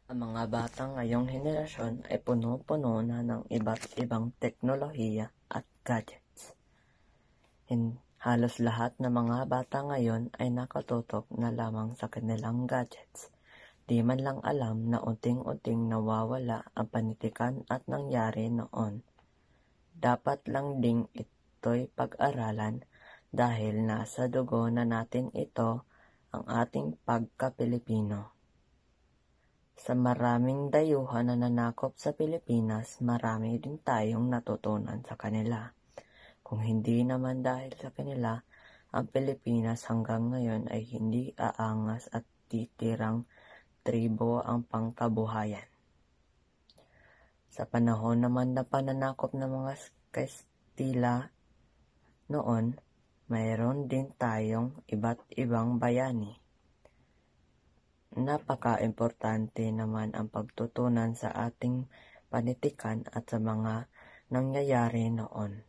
Ang mga bata ngayong henerasyon ay puno-puno na ng iba't ibang teknolohiya at gadgets. Halos lahat ng mga bata ngayon ay nakatutok na lamang sa kanilang gadgets. Di man lang alam na unting-unting nawawala ang panitikan at nangyari noon. Dapat lang ding ito'y pag-aralan dahil nasa dugo na natin ito ang ating pagka-Pilipino. Sa maraming dayuhan na nanakop sa Pilipinas, marami din tayong natutunan sa kanila. Kung hindi naman dahil sa kanila, ang Pilipinas hanggang ngayon ay hindi aangas at titirang tribo ang pangkabuhayan. Sa panahon naman na pananakop ng mga Kastila noon, mayroon din tayong iba't ibang bayani. Napaka-importante naman ang pagtutunan sa ating panitikan at sa mga nangyayari noon.